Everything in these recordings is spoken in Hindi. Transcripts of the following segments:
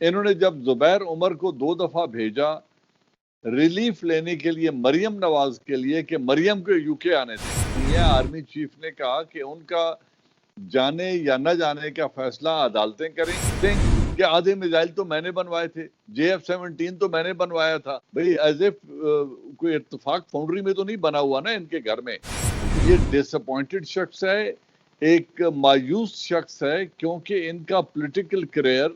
इन्होंने जब जुबैर उमर को 2 दफा भेजा रिलीफ लेने के लिए मरियम नवाज के लिए कि मरियम को यूके आने दें, आर्मी चीफ ने कहा कि उनका जाने या न जाने का फैसला अदालतें करेंगी कि आधे मिसाइल तो मैंने बनवाए थे, JF-17 तो मैंने बनवाया था। भाई एज इफ कोई इत्तेफाक फाउंड्री में तो नहीं बना हुआ ना इनके घर में। ये डिसअपॉइंटेड शख्स है, एक मायूस शख्स है, क्योंकि इनका पॉलिटिकल करियर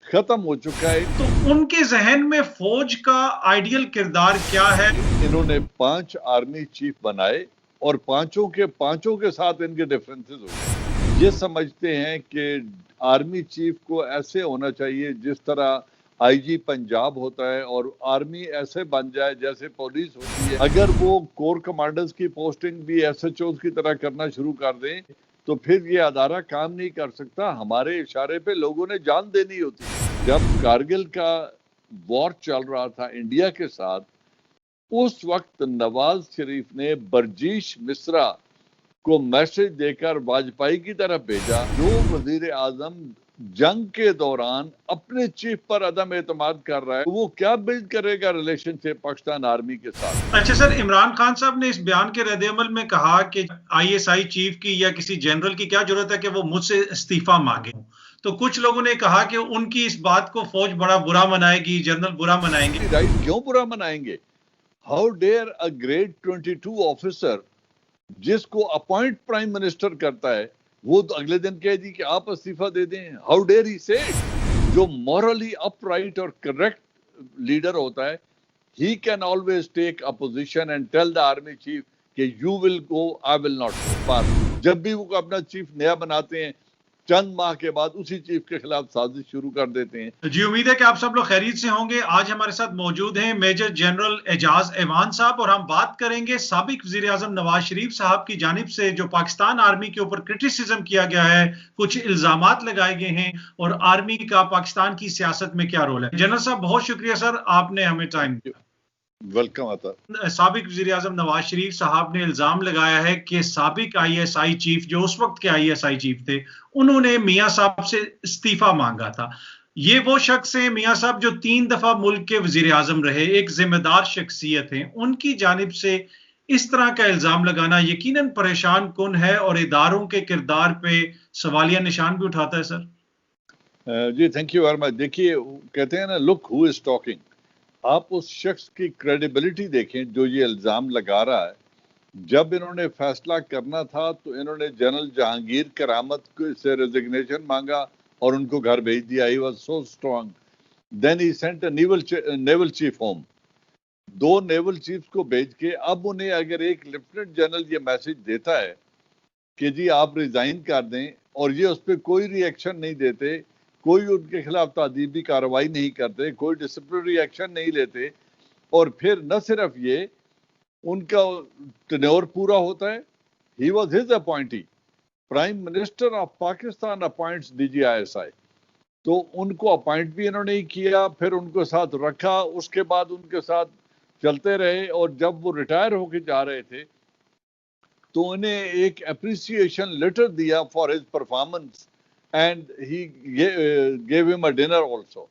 खत्म हो चुका है। तो उनके जहन में फौज का आइडियल किरदार क्या है? इन्होंने 5 आर्मी चीफ बनाए और पांचों के साथ इनके डिफरेंसेस हो गए। ये समझते हैं कि आर्मी चीफ को ऐसे होना चाहिए जिस तरह IG पंजाब होता है, और आर्मी ऐसे बन जाए जैसे पुलिस होती है। अगर वो कोर कमांडर्स की पोस्टिंग भी SHOs की तरह करना शुरू कर दें तो फिर ये अदारा काम नहीं कर सकता। हमारे इशारे पे लोगों ने जान देनी होती है। जब कारगिल का वॉर चल रहा था इंडिया के साथ, उस वक्त नवाज शरीफ ने बर्जीश मिश्रा को मैसेज देकर वाजपेयी की तरफ भेजा, जो वजीर आजम जंग के दौरान अपने चीफ पर अदम एतमाद कर रहा है, वो क्या बिल्ड करेगा रिलेशनशिप पाकिस्तान आर्मी के साथ। अच्छा सर, इमरान खान साहब ने इस बयान के रद्द-ए-अमल में कहा कि ISI चीफ की या किसी जनरल की क्या जरूरत है कि वो मुझसे इस्तीफा मांगे। तो कुछ लोगों ने कहा कि उनकी इस बात को फौज बड़ा बुरा मनाएगी, जनरल बुरा मनाएंगे। राइट, क्यों बुरा मनाएंगे? How dare a grade 22 officer जिसको अपॉइंट प्राइम मिनिस्टर करता है, वो तो अगले दिन कह दी कि आप इस्तीफा दे दें। हाउ डेयर ही से? जो मॉरली अपराइट और करेक्ट लीडर होता है, he can always take a position and tell the army chief कि you will go, I will not go। पर जब भी वो अपना चीफ नया बनाते हैं, चंद माह के बाद उसी चीफ के खिलाफ साजिश शुरू कर देते हैं। जी, उम्मीद है कि आप सब लोग खैरियत से होंगे। आज हमारे साथ मौजूद हैं मेजर जनरल एजाज ऐवान साहब, और हम बात करेंगे साबिक वजीर आजम नवाज शरीफ साहब की जानिब से जो पाकिस्तान आर्मी के ऊपर क्रिटिसिज्म किया गया है, कुछ इल्जामात लगाए गए हैं, और आर्मी का पाकिस्तान की सियासत में क्या रोल है। जनरल साहब, बहुत शुक्रिया सर, आपने हमें टाइम दिया। वेलकम आता। साबिक वजीर आजम नवाज शरीफ साहब ने इल्जाम लगाया है कि साबिक ISI चीफ, जो उस वक्त के ISI चीफ थे, उन्होंने मियां साहब से इस्तीफा मांगा था। ये वो शख्स हैं मियां साहब जो 3 दफा मुल्क के वजीर आजम रहे, एक जिम्मेदार शख्सियत हैं। उनकी जानिब से इस तरह का इल्जाम लगाना यकीनन परेशान कुन है और इदारों के किरदार पे सवालिया निशान भी उठाता है सर। जी थैंक यू वेरी मच। देखिए, कहते हैं ना, लुक हु इज टॉकिंग। आप उस शख्स की क्रेडिबिलिटी देखें जो ये इल्जाम लगा रहा है। जब इन्होंने फैसला करना था तो इन्होंने जनरल जहांगीर करामत से रेजिग्नेशन मांगा और उनको घर भेज दिया। He was so strong. Then he sent a naval chief home. 2 naval chiefs को भेज के अब उन्हें अगर एक लेफ्टिनेंट जनरल ये मैसेज देता है कि जी आप रिजाइन कर दें, और ये उस पर कोई रिएक्शन नहीं देते, कोई उनके खिलाफ तादीबी कार्रवाई नहीं करते, कोई डिसिप्लिनरी एक्शन नहीं लेते, और फिर न सिर्फ ये, उनका टेन्योर पूरा होता है। He was his appointee. Prime minister of Pakistan appoints DG-ISI। तो उनको अपॉइंट भी इन्होंने ही किया, फिर उनको साथ रखा, उसके बाद उनके साथ चलते रहे, और जब वो रिटायर होके जा रहे थे तो उन्हें एक अप्रिसिएशन लेटर दिया for his performance, and he gave him a dinner also.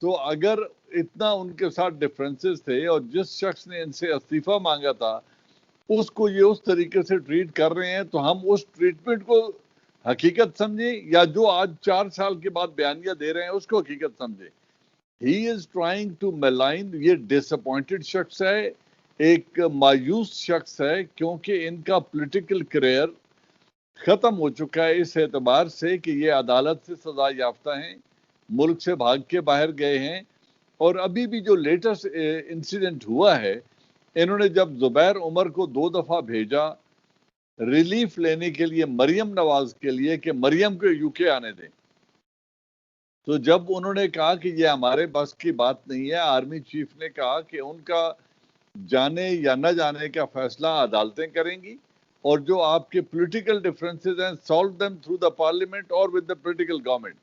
तो अगर इतना उनके साथ डिफरेंसेस थे और जिस शख्स ने इनसे इस्तीफा मांगा था उसको ये उस तरीके से ट्रीट कर रहे हैं, तो हम उस ट्रीटमेंट को हकीकत समझें, या जो आज 4 साल के बाद बयानिया दे रहे हैं उसको हकीकत समझें। He is trying to malign. ये डिसअपॉइंटेड शख्स है, एक मायूस शख्स है, क्योंकि इनका पॉलिटिकल करियर खत्म हो चुका है इस एतबार से कि ये अदालत से सजा याफ्ता हैं, मुल्क से भाग के बाहर गए हैं। और अभी भी जो लेटेस्ट इंसिडेंट हुआ है, इन्होंने जब जुबैर उमर को 2 दफा भेजा रिलीफ लेने के लिए मरियम नवाज के लिए कि मरियम को यूके आने दें, तो जब उन्होंने कहा कि ये हमारे बस की बात नहीं है, आर्मी चीफ ने कहा कि उनका जाने या न जाने का फैसला अदालतें करेंगी, और जो आपके पॉलिटिकल डिफरेंसेस हैं solve them through the parliament और with the political government.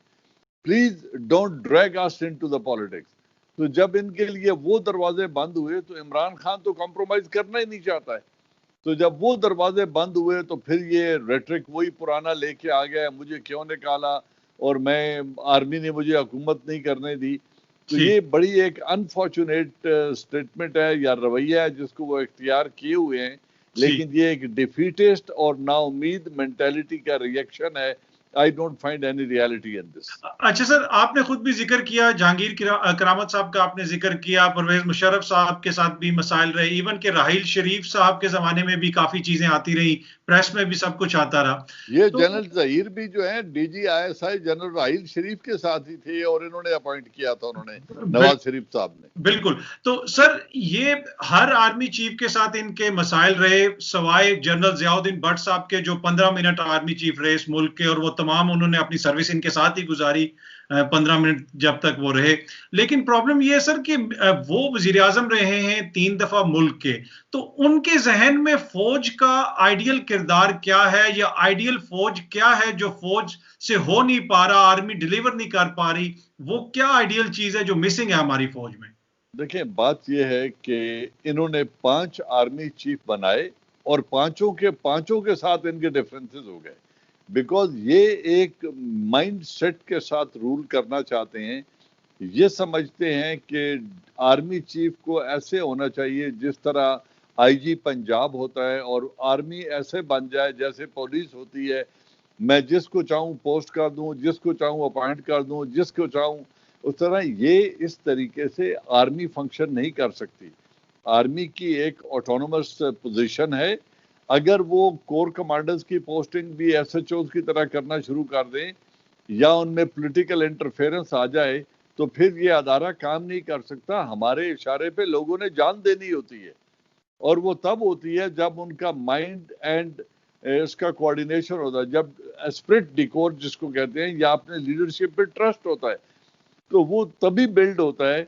Please don't drag us into the politics. तो जब इनके लिए वो दरवाजे बंद हुए तो इमरान खान तो कॉम्प्रोमाइज करना ही नहीं चाहता है। तो जब वो दरवाजे बंद हुए तो फिर ये रेट्रिक वही पुराना लेके आ गया, मुझे क्यों निकाला, और मैं आर्मी ने मुझे हुकूमत नहीं करने दी। तो जी ये बड़ी एक अनफॉर्चुनेट स्टेटमेंट है या रवैया है जिसको वो इख्तियार किए हुए हैं, जी। लेकिन ये एक डिफीटिस्ट और नाउम्मीद मेंटालिटी का रिएक्शन है। I don't find any reality in this. अच्छा सर, आपने खुद भी जिक्र किया, जहांगीर करामत साहब का आपने जिक्र किया, परवेज मुशर्रफ साहब के साथ भी मसाइल रहे, इवन के राहिल शरीफ साहब के जमाने में भी काफी चीजें आती रही, प्रेस में भी सब कुछ आता रहा। ये तो जनरल जहीर भी जो है DGISI जनरल राहिल शरीफ के साथ ही थे और इन्होंने अपॉइंट किया था, उन्होंने नवाज शरीफ साहब ने। बिल्कुल। तो सर, ये हर आर्मी चीफ के साथ इनके मसाइल रहे, सवाए जनरल ज़ियाउद्दीन भट्ट साहब के, जो 15 मिनट आर्मी चीफ रहे इस मुल्क के, और वो तमाम उन्होंने अपनी सर्विस इनके साथ ही गुजारी, 15 मिनट जब तक वो रहे। लेकिन प्रॉब्लम ये है सर कि वो वजीर आजम रहे हैं 3 दफा मुल्क के, तो उनके जहन में फौज का आइडियल किरदार क्या है, या आइडियल फौज क्या है जो फौज से हो नहीं पा रहा, आर्मी डिलीवर नहीं कर पा रही, वो क्या आइडियल चीज है जो मिसिंग है हमारी फौज में? देखिए, बात यह है कि इन्होंने 5 आर्मी चीफ बनाए और पांचों के साथ इनके डिफरेंसेस हो गए, बिकॉज ये एक माइंड सेट के साथ रूल करना चाहते हैं। ये समझते हैं कि आर्मी चीफ को ऐसे होना चाहिए जिस तरह IG पंजाब होता है, और आर्मी ऐसे बन जाए जैसे पुलिस होती है, मैं जिसको चाहूँ पोस्ट कर दूं, जिसको चाहूँ अपॉइंट कर दूं, जिसको चाहूँ उस तरह। ये इस तरीके से आर्मी फंक्शन नहीं कर सकती। आर्मी की एक ऑटोनोमस पोजीशन है। अगर वो कोर कमांडर्स की पोस्टिंग भी SHOs की तरह करना शुरू कर दें या उनमें पॉलिटिकल इंटरफेरेंस आ जाए, तो फिर ये अदारा काम नहीं कर सकता। हमारे इशारे पे लोगों ने जान देनी होती है, और वो तब होती है जब उनका माइंड एंड इसका कोऑर्डिनेशन होता है, जब स्पिरिट डिकोर जिसको कहते हैं, या अपने लीडरशिप पे ट्रस्ट होता है। तो वो तभी बिल्ड होता है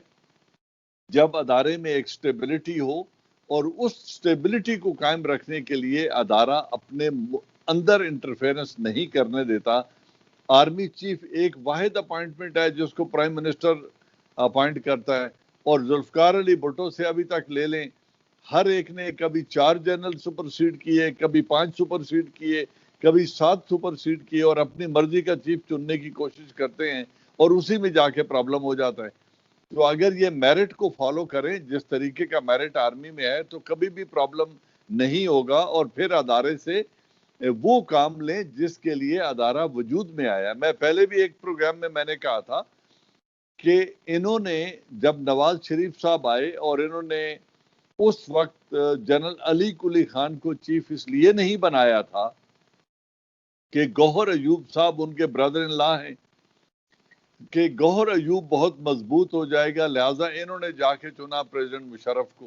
जब अदारे में एक स्टेबिलिटी हो, और उस स्टेबिलिटी को कायम रखने के लिए अदारा अपने अंदर इंटरफेरेंस नहीं करने देता। आर्मी चीफ एक वाहिद अपॉइंटमेंट है जिसको प्राइम मिनिस्टर अपॉइंट करता है, और जुल्फकार अली भुट्टो से अभी तक ले लें, हर एक ने कभी 4 जनरल सुपरसीड किए, कभी 5 सुपरसीड किए, कभी 7 सुपरसीड किए, और अपनी मर्जी का चीफ चुनने की कोशिश करते हैं, और उसी में जाके प्रॉब्लम हो जाता है। तो अगर ये मेरिट को फॉलो करें जिस तरीके का मेरिट आर्मी में है, तो कभी भी प्रॉब्लम नहीं होगा, और फिर अदारे से वो काम लें जिसके लिए अदारा वजूद में आया। मैं पहले भी एक प्रोग्राम में मैंने कहा था कि इन्होंने, जब नवाज शरीफ साहब आए और इन्होंने उस वक्त जनरल अली कुली खान को चीफ इसलिए नहीं बनाया था कि गौहर अयूब साहब उनके ब्रदर इन लॉ हैं, कि गौहर अयूब बहुत मजबूत हो जाएगा, लिहाजा इन्होंने जाके चुना प्रेसिडेंट मुशर्रफ को,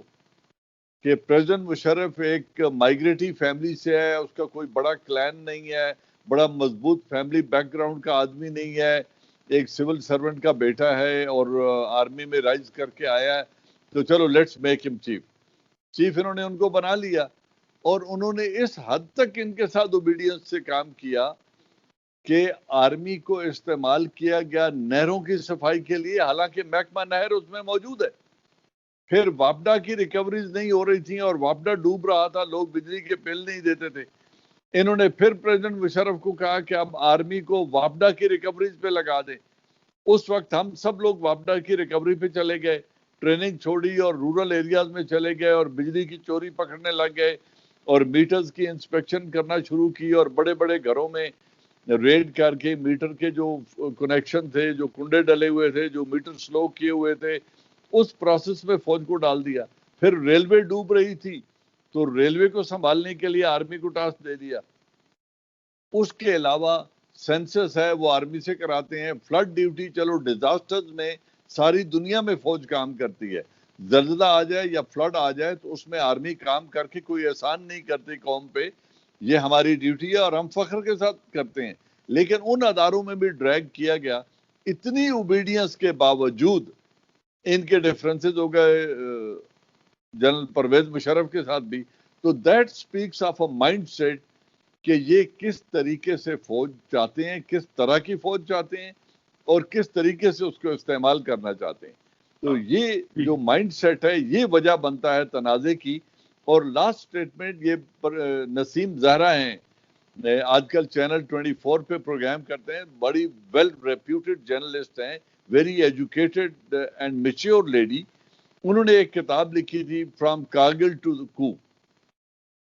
कि प्रेसिडेंट मुशर्रफ एक माइग्रेटी फैमिली से है, उसका कोई बड़ा क्लैन नहीं है, बड़ा मजबूत फैमिली बैकग्राउंड का आदमी नहीं है, एक सिविल सर्वेंट का बेटा है और आर्मी में राइज करके आया है, तो चलो लेट्स मेक हिम चीफ इन्होंने उनको बना लिया। और उन्होंने इस हद तक इनके साथ ओबीडियंस से काम किया कि आर्मी को इस्तेमाल किया गया नहरों की सफाई के लिए, हालांकि महकमा नहर उसमें मौजूद है। फिर वापडा की रिकवरीज नहीं हो रही थी और वापडा डूब रहा था, लोग बिजली के बिल नहीं देते थे। इन्होंने फिर प्रेसिडेंट मुशर्रफ को कहा कि अब आर्मी को वापडा की रिकवरीज पे लगा दें। उस वक्त हम सब लोग वापडा की रिकवरी पे चले गए, ट्रेनिंग छोड़ी और रूरल एरियाज में चले गए, और बिजली की चोरी पकड़ने लग गए, और मीटर्स की इंस्पेक्शन करना शुरू की, और बड़े बड़े घरों में रेड करके मीटर के जो कनेक्शन थे, जो कुंडे डले हुए थे, जो मीटर स्लो किए हुए थे, उस प्रोसेस में फौज को डाल दिया। फिर रेलवे डूब रही थी, तो रेलवे को संभालने के लिए आर्मी को टास्क दे दिया। उसके अलावा सेंसस है वो आर्मी से कराते हैं, फ्लड ड्यूटी, चलो डिजास्टर्स में सारी दुनिया में फौज काम करती है, जल्जला आ जाए या फ्लड आ जाए तो उसमें आर्मी काम करके कोई एहसान नहीं करती कौम पे, ये हमारी ड्यूटी है और हम फख्र के साथ करते हैं। लेकिन उन अदारों में भी ड्रैग किया गया, इतनी ओबीडियंस के बावजूद इनके डिफरेंसेस हो गए जनरल परवेज मुशर्रफ के साथ भी। तो that speaks of a mind set कि ये किस तरीके से फौज चाहते हैं, किस तरह की फौज चाहते हैं, और किस तरीके से उसको इस्तेमाल करना चाहते हैं। तो ये जो माइंड सेट है, ये वजह बनता है तनाज़े की। और लास्ट स्टेटमेंट ये नसीम जहरा हैं, आजकल चैनल 24 पे प्रोग्राम करते हैं, बड़ी वेल रेप्यूटेड जर्नलिस्ट हैं, very educated and mature lady. उन्होंने एक किताब लिखी थी फ्रॉम कारगिल टू द कू।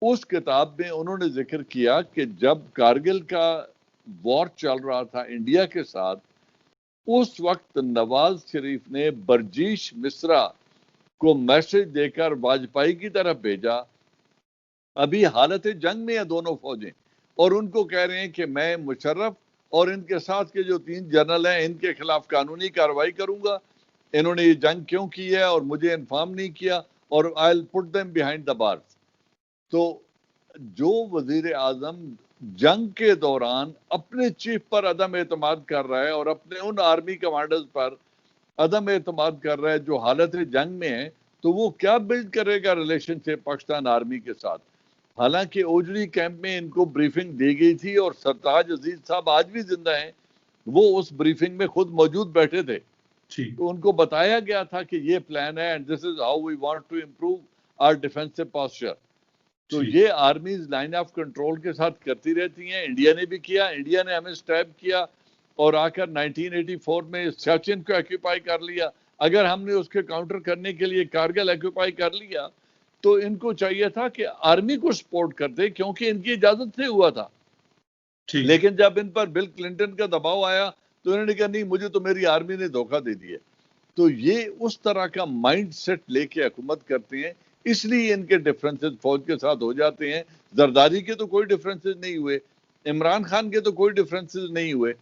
उस किताब में उन्होंने जिक्र किया कि जब कारगिल का वॉर चल रहा था इंडिया के साथ, उस वक्त नवाज शरीफ ने बर्जीश मिश्रा को मैसेज देकर वाजपेयी की तरफ भेजा, अभी हालत जंग में है दोनों फौजें, और उनको कह रहे हैं कि मैं मुशर्रफ और इनके साथ के जो 3 जनरल हैं इनके खिलाफ कानूनी कार्रवाई करूंगा, इन्होंने ये जंग क्यों की है और मुझे इन्फॉर्म नहीं किया, और I will put them behind the bars. तो जो वजीर आजम जंग के दौरान अपने चीफ पर अदम एतमाद कर रहा है और अपने उन आर्मी कमांडर्स पर अदम एतमाद कर रहा है जो हालत जंग में है, तो वो क्या बिल्ड करेगा रिलेशनशिप पाकिस्तान आर्मी के साथ। हालांकि ओजड़ी कैंप में इनको ब्रीफिंग दी गई थी और सरताज अजीज साहब आज भी जिंदा हैं, वो उस ब्रीफिंग में खुद मौजूद बैठे थे। तो उनको बताया गया था कि ये प्लान है and this is how we want to improve our defensive posture. तो ये आर्मीज लाइन ऑफ कंट्रोल के साथ करती रहती हैं। इंडिया ने भी किया, इंडिया ने हमें स्टैब किया और आकर 1984 में सियाचिन को ऑक्यूपाई कर लिया। अगर हमने उसके काउंटर करने के लिए कारगिल ऑक्यूपाई कर लिया तो इनको चाहिए था कि आर्मी को सपोर्ट करते, क्योंकि इनकी इजाजत से हुआ था। लेकिन जब इन पर बिल क्लिंटन का दबाव आया तो इन्होंने कहा नहीं, मुझे तो मेरी आर्मी ने धोखा दे दिया। तो ये उस तरह का माइंड सेट लेके हुकूमत करते हैं, इसलिए इनके डिफरेंसेस फौज के साथ हो जाते हैं। जरदारी के तो कोई डिफरेंसेस नहीं हुए, इमरान खान के तो कोई डिफरेंसेस नहीं हुए,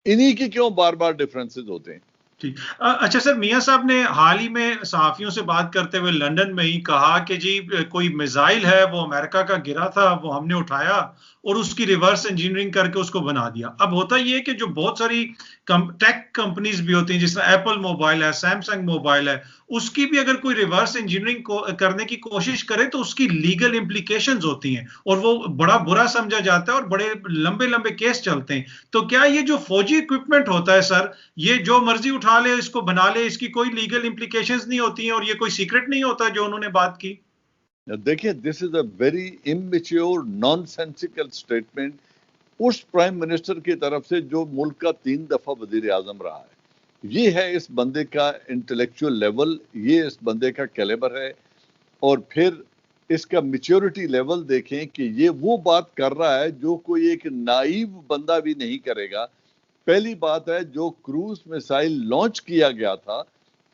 इन्हीं के क्यों बार बार डिफरेंसेस होते हैं। ठीक। अच्छा सर, मियां साहब ने हाल ही में सहाफियों से बात करते हुए लंदन में ही कहा कि जी कोई मिसाइल है वो अमेरिका का गिरा था, वो हमने उठाया और उसकी रिवर्स इंजीनियरिंग करके उसको बना दिया। अब होता ये है कि जो बहुत सारी टेक कंपनीज भी होती हैं, जिस तरह एप्पल मोबाइल है, सैमसंग मोबाइल है, उसकी भी अगर कोई रिवर्स इंजीनियरिंग करने की कोशिश करे तो उसकी लीगल इंप्लीकेशंस होती हैं और वो बड़ा बुरा समझा जाता है और बड़े लंबे लंबे केस चलते हैं। तो क्या ये जो फौजी इक्विपमेंट होता है सर, ये जो मर्जी उठा ले, इसको बना ले, इसकी कोई लीगल इंप्लीकेशंस नहीं होती हैं और ये कोई सीक्रेट नहीं होता जो उन्होंने बात की? देखिए, this is a very immature nonsensical statement उस प्राइम मिनिस्टर की तरफ से जो मुल्क का 3 दफा वजीर आजम रहा है। ये है इस बंदे का इंटेलेक्चुअल लेवल, ये इस बंदे का कैलिबर है। और फिर इसका मैच्योरिटी लेवल देखें कि ये वो बात कर रहा है जो कोई एक नाइव बंदा भी नहीं करेगा। पहली बात है, जो क्रूज मिसाइल लॉन्च किया गया था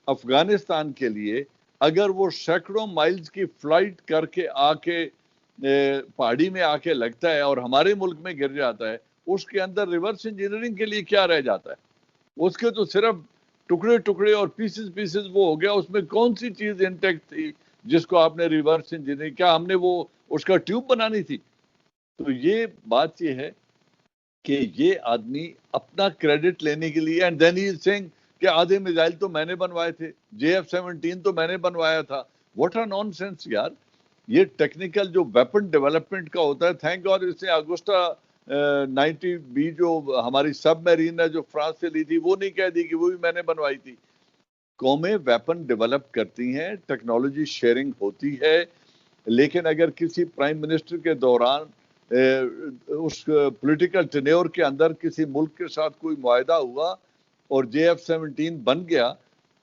अफगानिस्तान के लिए, अगर वो सैकड़ों माइल्स की फ्लाइट करके आके पहाड़ी में आके लगता है और हमारे मुल्क में गिर जाता है, उसके अंदर रिवर्स इंजीनियरिंग के लिए क्या रह जाता है? उसके तो सिर्फ टुकड़े टुकड़े और पीसेस पीसेस वो हो गया। उसमें कौन सी चीज इंटेक्ट थी जिसको आपने रिवर्स इंजीनियरिंग, क्या हमने वो उसका ट्यूब बनानी थी? तो ये बात ये है कि ये आदमी अपना क्रेडिट लेने के लिए, and then he is saying कि आधे मिसाइल तो मैंने बनवाए थे, JF-17 तो मैंने बनवाया था। व्हाट अ नॉनसेंस यार। ये टेक्निकल जो वेपन डेवलपमेंट का होता है, थैंक गॉड इसने अगुस्टा 90B जो हमारी सबमरीन है जो फ्रांस से ली थी, वो नहीं कह दी कि वो भी मैंने बनवाई थी। कौमें वेपन डेवलप करती हैं, टेक्नोलॉजी शेयरिंग होती है, लेकिन अगर किसी प्राइम मिनिस्टर के दौरान उस पॉलिटिकल टेन्योर के अंदर किसी मुल्क के साथ कोई मुआहदा हुआ और JF-17 बन गया,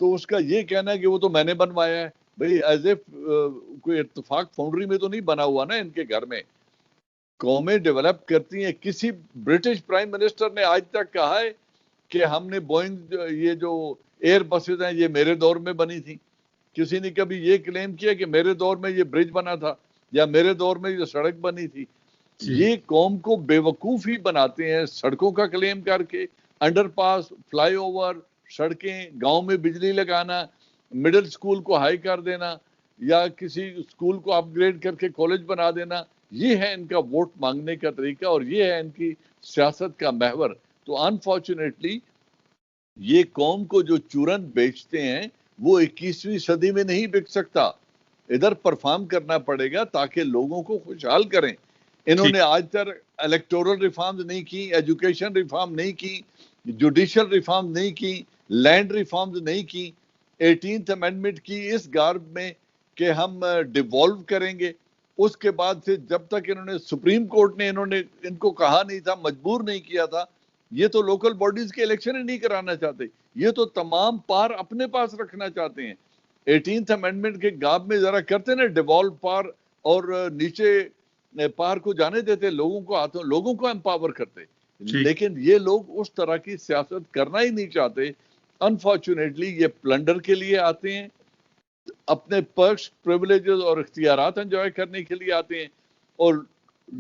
तो उसका ये कहना है कि वो तो मैंने बनवाया है, भाई एज इफ कोई इत्तेफाक फाउंड्री में तो नहीं बना हुआ ना इनके घर में। कौमें डेवलप करती हैं। किसी ब्रिटिश प्राइम मिनिस्टर ने आज तक कहा है कि हमने बोइंग ये जो एयर बसेज हैं ये मेरे दौर में बनी थी? किसी ने कभी ये क्लेम किया कि मेरे दौर में ये ब्रिज बना था या मेरे दौर में ये सड़क बनी थी? ये कौम को बेवकूफ ही बनाते हैं सड़कों का क्लेम करके। अंडरपास, फ्लाईओवर, सड़कें, गांव में बिजली लगाना, मिडिल स्कूल को हाई कर देना या किसी स्कूल को अपग्रेड करके कॉलेज बना देना, ये है इनका वोट मांगने का तरीका और ये है इनकी सियासत का महवर। तो अनफॉर्चुनेटली ये कौम को जो चूरन बेचते हैं वो 21वीं सदी में नहीं बिक सकता। इधर परफॉर्म करना पड़ेगा ताकि लोगों को खुशहाल करें। इन्होंने आज तक इलेक्टोरल रिफॉर्म्स नहीं की, एजुकेशन रिफॉर्म नहीं की, जुडिशियल रिफॉर्म नहीं की, लैंड रिफॉर्म्स नहीं की, 18th अमेंडमेंट की इस गार्ब में कि हम डिवॉल्व करेंगे। उसके बाद से जब तक इन्होंने सुप्रीम कोर्ट ने इनको कहा नहीं था, मजबूर नहीं किया था, ये तो लोकल बॉडीज के इलेक्शन ही नहीं कराना चाहते, ये तो तमाम पार अपने पास रखना चाहते हैं। 18th अमेंडमेंट के गाब में जरा करते ना डिवॉल्व पार, और नीचे पार को जाने देते, लोगों को हाथों, लोगों को एम्पावर करते। लेकिन ये लोग उस तरह की सियासत करना ही नहीं चाहते। अनफॉर्चुनेटली ये प्लंडर के लिए आते हैं, अपने पर्क्स, प्रिविलेजेस और इख्तियारात एंजॉय करने के लिए आते हैं, और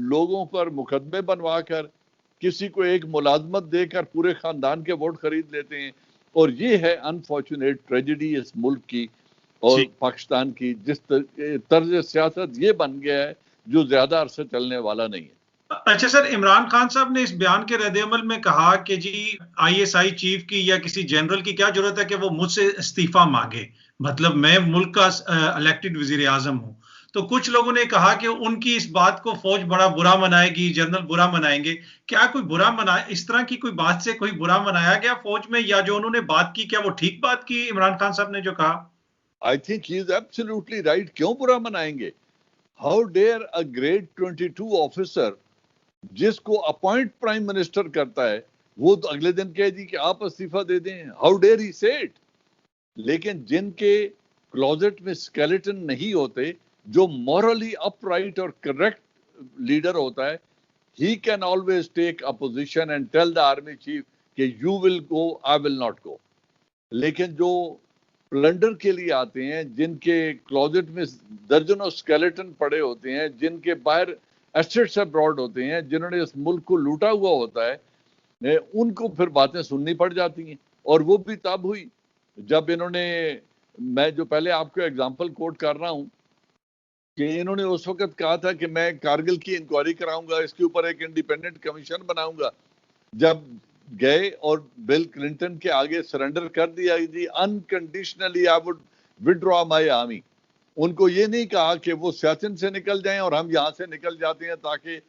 लोगों पर मुकदमे बनवा कर, किसी को एक मुलाजमत देकर पूरे खानदान के वोट खरीद लेते हैं। और ये है अनफॉर्चुनेट ट्रेजेडी इस मुल्क की और पाकिस्तान की, जिस तर्ज सियासत ये बन गया है जो ज्यादा अरसे चलने वाला नहीं है। अच्छा सर, इमरान खान साहब ने इस बयान के रद्द-ए-अमल में कहा कि जी आईएसआई चीफ की या किसी जनरल की क्या जरूरत है कि वो मुझसे इस्तीफा मांगे, मतलब मैं मुल्क का इलेक्टेड वजीर आजम हूं। तो कुछ लोगों ने कहा कि उनकी इस बात को फौज बड़ा बुरा मनाएगी, जनरल बुरा मनाएंगे। क्या कोई बुरा मना, इस तरह की कोई बात से कोई बुरा मनाया गया फौज में, या जो उन्होंने बात की क्या वो ठीक बात की इमरान खान साहब ने जो कहा? I think he is absolutely right. क्यों बुरा मनाएंगे? How dare a grade 22 officer जिसको अपॉइंट प्राइम मिनिस्टर करता है, वो तो अगले दिन कह दी कि आप इस्तीफा दे दें। हाउ डेयर ही से इट? लेकिन जिनके क्लोजेट में स्केलेटन नहीं होते, जो मॉरली अपराइट और करेक्ट लीडर होता है, he can always take a position and tell the army chief कि you will go, I will not go। लेकिन जो प्लंडर के लिए आते हैं, जिनके क्लोजेट में दर्जनों स्केलेटन पड़े होते हैं, जिनके बाहर एसेट्स अब्रॉड होते हैं, जिन्होंने इस मुल्क को लूटा हुआ होता है, उनको फिर बातें सुननी पड़ जाती हैं। और वो भी तब हुई जब इन्होंने, मैं जो पहले आपको एग्जांपल कोट कर रहा हूं, कि इन्होंने उस वक्त कहा था कि मैं कारगिल की इंक्वायरी कराऊंगा, इसके ऊपर एक इंडिपेंडेंट कमीशन बनाऊंगा। जब गए और बिल क्लिंटन के आगे सरेंडर कर दिया जी, unconditionally I would withdraw my army. उनको ये नहीं कहा कि वो सियाचिन से निकल जाएं और हम यहां से निकल जाते हैं ताकि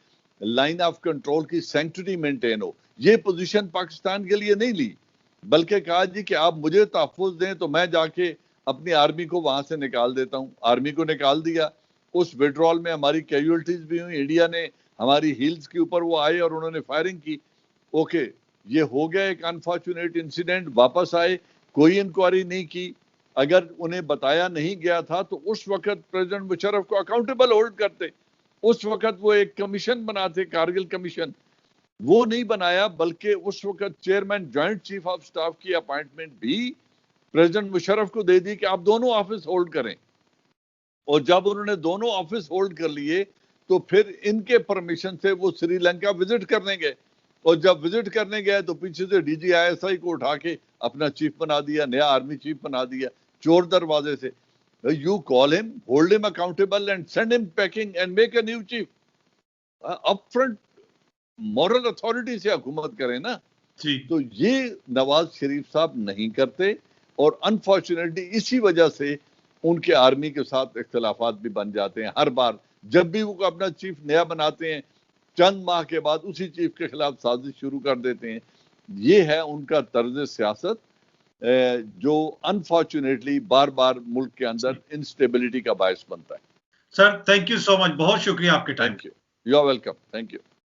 लाइन ऑफ कंट्रोल की सैंक्टिटी मेंटेन हो। ये पोजीशन पाकिस्तान के लिए नहीं ली, बल्कि कहा जी कि आप मुझे तहफ़्फ़ुज़ दें तो मैं जाके अपनी आर्मी को वहां से निकाल देता हूं। आर्मी को निकाल दिया। उस विड्रॉल में हमारी कैजुअलिटीज भी हुई, इंडिया ने हमारी हिल्स के ऊपर वो आए और उन्होंने फायरिंग की। ओके, ये हो गया एक अनफॉर्चुनेट इंसिडेंट। वापस आए, कोई इंक्वायरी नहीं की। अगर उन्हें बताया नहीं गया था तो उस वक्त प्रेसिडेंट मुशर्रफ को अकाउंटेबल होल्ड करते। उस वक्त वो एक कमीशन बनाते, कारगिल कमीशन, वो नहीं बनाया, बल्कि उस वक्त chairman joint chief of staff की अपॉइंटमेंट भी प्रेसिडेंट मुशर्रफ को दे दी कि आप दोनों ऑफिस होल्ड करें। और जब उन्होंने दोनों ऑफिस होल्ड कर लिए तो फिर इनके परमिशन से वो श्रीलंका विजिट करने गए। और जब विजिट करने गए तो पीछे से DGISI को उठा के अपना चीफ बना दिया, नया आर्मी चीफ बना दिया, चोर दरवाजे से। You call him, hold him accountable and send him packing and make a new chief. Upfront moral authority से हुकूमत करें ना। तो ये नवाज शरीफ साहब नहीं करते, और अनफॉर्चुनेटली इसी वजह से उनके आर्मी के साथ इख्तिलाफात भी बन जाते हैं। हर बार जब भी वो अपना चीफ नया बनाते हैं, चंद माह के बाद उसी चीफ के खिलाफ साजिश शुरू कर देते हैं। ये है उनका तर्ज सियासत, जो अनफॉर्चुनेटली बार बार मुल्क के अंदर इंस्टेबिलिटी का बायस बनता है। Sir, thank you so much, बहुत शुक्रिया आपके time. Thank you, you are welcome, thank you.